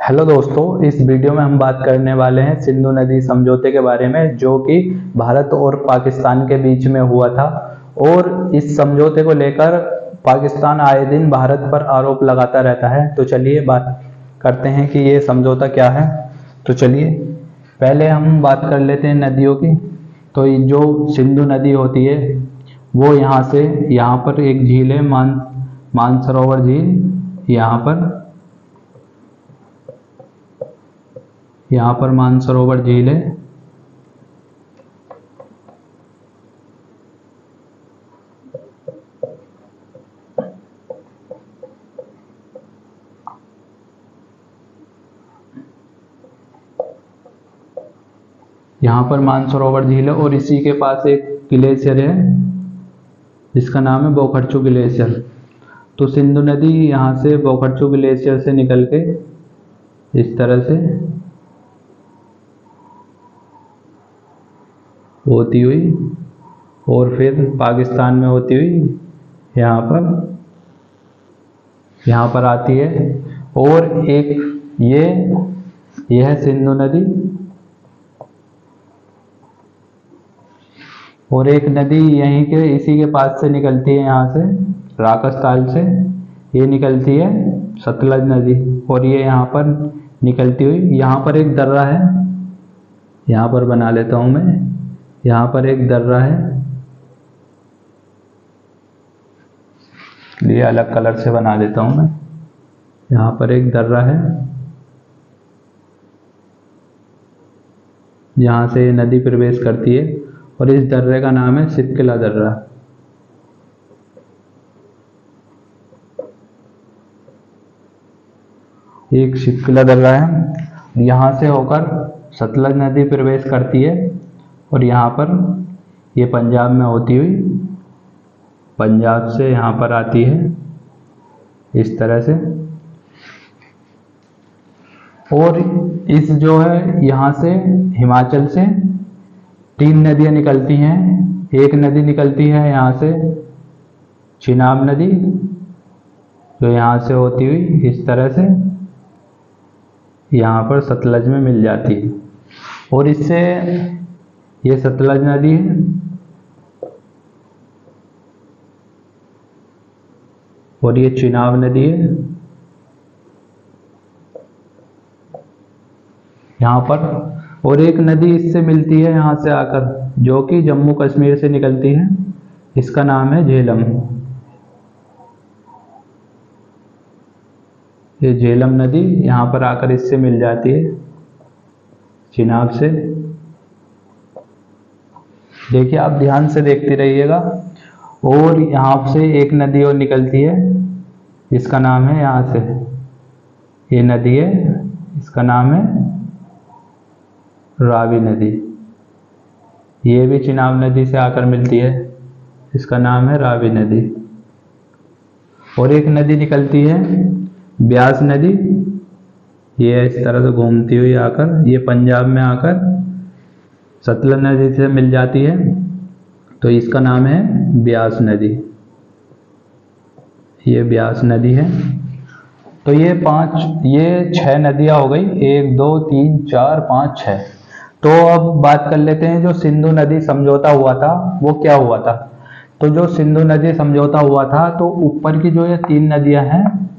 Hello दोस्तों, इस video में हम बात करने वाले हैं सिंधु नदी समझौते के बारे में, जो कि भारत और पाकिस्तान के बीच में हुआ था। और इस समझौते को लेकर पाकिस्तान आए दिन भारत पर आरोप लगाता रहता है। तो चलिए बात करते हैं कि ये समझौता क्या है। तो चलिए पहले हम बात कर लेते हैं नदियों की। तो ये जो सिंधु नदी होती है वो यहाँ पर एक झील है, मानसरोवर झील। यहाँ पर मानसरोवर झील है। यहाँ पर मानसरोवर झील है और इसी के पास एक ग्लेशियर है जिसका नाम है बोखर्चू ग्लेशियर। तो सिंधु नदी यहाँ से बोखर्चू ग्लेशियर से निकल के इस तरह से होती हुई और फिर पाकिस्तान में होती हुई यहाँ पर आती है। और एक ये है सिंधु नदी। और एक नदी यहीं के इसी के पास से निकलती है, यहाँ से राकसताल से ये निकलती है, सतलज नदी। और ये यहाँ पर निकलती हुई यहाँ पर एक दर्रा है, यहाँ पर बना लेता हूँ मैं। यहाँ पर एक दर्रा है, ये अलग कलर से बना देता हूँ मैं। यहाँ पर एक दर्रा है, यहाँ से ये नदी प्रवेश करती है और इस दर्रे का नाम है सिपकिला दर्रा। एक सिपकिला दर्रा है, यहाँ से होकर सतलज नदी प्रवेश करती है और यहाँ पर ये पंजाब में होती हुई पंजाब से यहाँ पर आती है इस तरह से। और इस जो है यहाँ से हिमाचल से 3 नदियाँ निकलती हैं। एक नदी निकलती है यहाँ से चिनाब नदी, जो यहाँ से होती हुई इस तरह से यहाँ पर सतलज में मिल जाती है। और इससे ये सतलज नदी है, और ये चिनाब नदी है यहाँ पर। और एक नदी इससे मिलती है यहाँ से आकर, जो कि जम्मू कश्मीर से निकलती है, इसका नाम है झेलम। ये झेलम नदी यहाँ पर आकर इससे मिल जाती है चिनाब से। देखिए, आप ध्यान से देखते रहिएगा। और यहाँ से एक नदी और निकलती है, इसका नाम है यहाँ से, ये नदी है, इसका नाम है रावी नदी। ये भी चिनाब नदी से आकर मिलती है, इसका नाम है रावी नदी। और एक नदी निकलती है ब्यास नदी, ये इस तरह से घूमती हुई आकर ये पंजाब में आकर सतलज नदी से मिल जाती है, तो इसका नाम है ब्यास नदी। ये ब्यास नदी है। तो ये 6 नदियाँ हो गई, 1 2 3 4 5 6। तो अब बात कर लेते हैं जो सिंधु नदी समझौता हुआ था वो क्या हुआ था। तो जो सिंधु नदी समझौता हुआ था, तो ऊपर की जो ये 3 नदियां हैं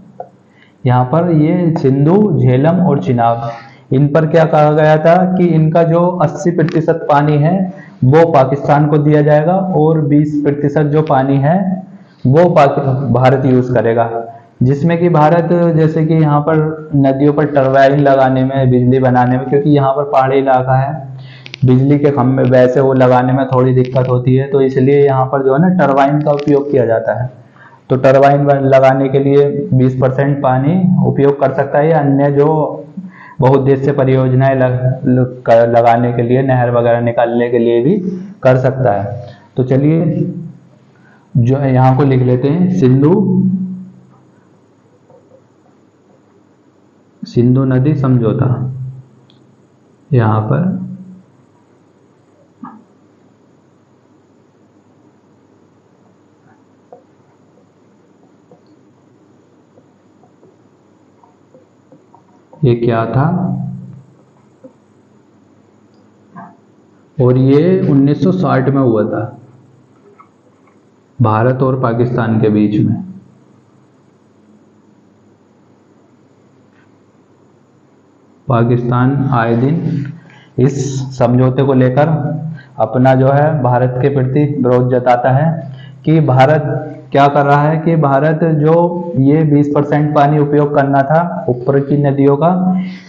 यहाँ पर, ये सिंधु, झेलम और चिनाब, इन पर क्या कहा गया था कि इनका जो 80% पानी है वो पाकिस्तान को दिया जाएगा और 20% जो पानी है वो भारत यूज करेगा। जिसमें कि भारत, जैसे कि यहाँ पर नदियों पर टरबाइन लगाने में, बिजली बनाने में, क्योंकि यहाँ पर पहाड़ी इलाका है, बिजली के खंभे वैसे वो लगाने में थोड़ी दिक्कत होती है, तो इसलिए यहाँ पर जो है ना टरबाइन का उपयोग किया जाता है। तो टरबाइन लगाने के लिए 20% पानी उपयोग कर सकता है, या अन्य जो बहुउद्देश्य परियोजनाएं लगाने के लिए, नहर वगैरह निकालने के लिए भी कर सकता है। तो चलिए जो है यहाँ को लिख लेते हैं, सिंधु नदी समझौता। यहाँ पर ये क्या था, और ये 1960 में हुआ था भारत और पाकिस्तान के बीच में। पाकिस्तान आए दिन इस समझौते को लेकर अपना जो है भारत के प्रति विरोध जताता है कि भारत क्या कर रहा है, कि भारत जो ये 20% पानी उपयोग करना था ऊपर की नदियों का,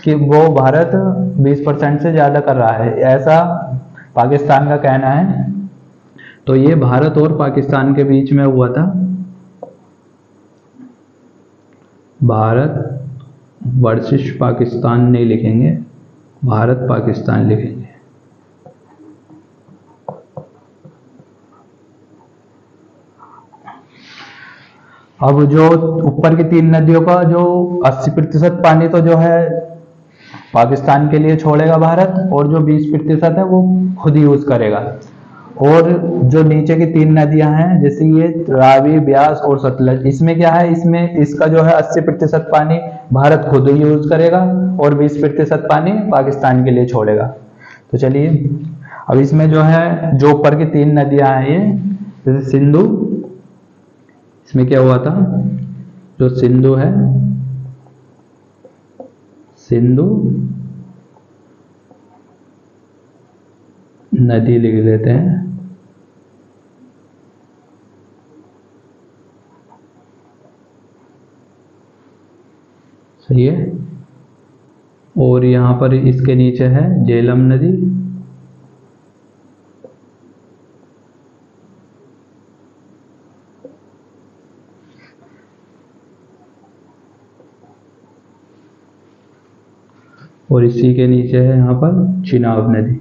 कि वो भारत 20% से ज़्यादा कर रहा है, ऐसा पाकिस्तान का कहना है। तो ये भारत और पाकिस्तान के बीच में हुआ था। भारत वर्सेस पाकिस्तान नहीं लिखेंगे, भारत पाकिस्तान लिखेंगे। अब जो ऊपर की 3 नदियों का जो 80% पानी तो जो है पाकिस्तान के लिए छोड़ेगा भारत, और जो 20% है वो खुद यूज करेगा। और जो नीचे की 3 नदियां हैं जैसे ये रावी, ब्यास और सतलज, इसमें क्या है, इसमें इसका जो है 80% पानी भारत खुद यूज करेगा और 20% पानी पाकिस्तान के लिए छोड़ेगा। तो चलिए अब इसमें जो है जो ऊपर की 3 नदियां हैं, ये जैसे सिंधु, इसमें क्या हुआ था, जो सिंधु है, सिंधु नदी लिख लेते हैं, सही है। और यहां पर इसके नीचे है झेलम नदी, और इसी के नीचे है यहाँ पर चिनाब नदी।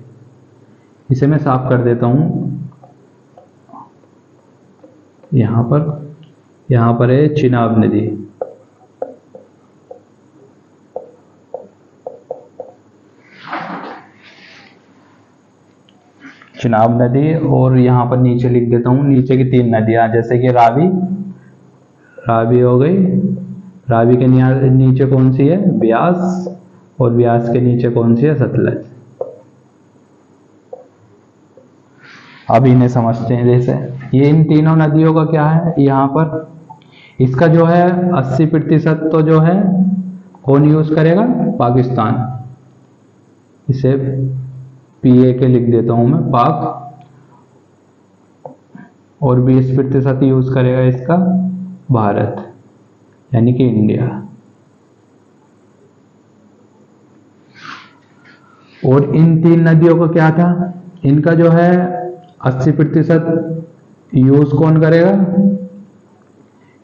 इसे मैं साफ कर देता हूँ। यहाँ पर है चिनाब नदी। चिनाब नदी, और यहाँ पर नीचे लिख देता हूँ नीचे की 3 नदियाँ, जैसे कि रावी हो गई, रावी के नीचे कौन सी है, ब्यास, और ब्यास के नीचे कौन सी है, सतलज। अब इन्हें समझते हैं। जैसे ये इन तीनों नदियों का क्या है, यहाँ पर इसका जो है 80% तो जो है कौन यूज करेगा, पाकिस्तान। इसे PA के लिख देता हूं मैं, पाक, और 20% यूज करेगा इसका भारत, यानी कि इंडिया। और इन 3 नदियों का क्या था, इनका जो है 80% यूज कौन करेगा,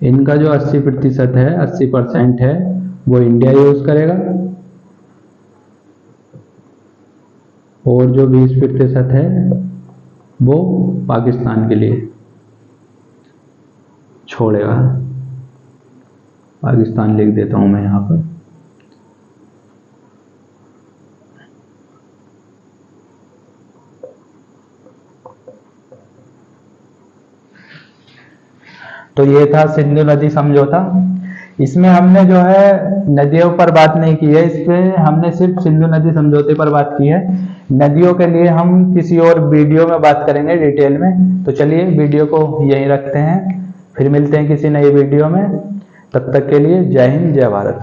इनका जो 80% है, 80% है वो इंडिया यूज करेगा, और जो 20% है वो पाकिस्तान के लिए छोड़ेगा। पाकिस्तान लिख देता हूं मैं यहां पर। तो ये था सिंधु नदी समझौता। इसमें हमने जो है नदियों पर बात नहीं की है, इसमें हमने सिर्फ सिंधु नदी समझौते पर बात की है। नदियों के लिए हम किसी और वीडियो में बात करेंगे डिटेल में। तो चलिए वीडियो को यहीं रखते हैं, फिर मिलते हैं किसी नई वीडियो में। तब तक के लिए जय हिंद, जय भारत।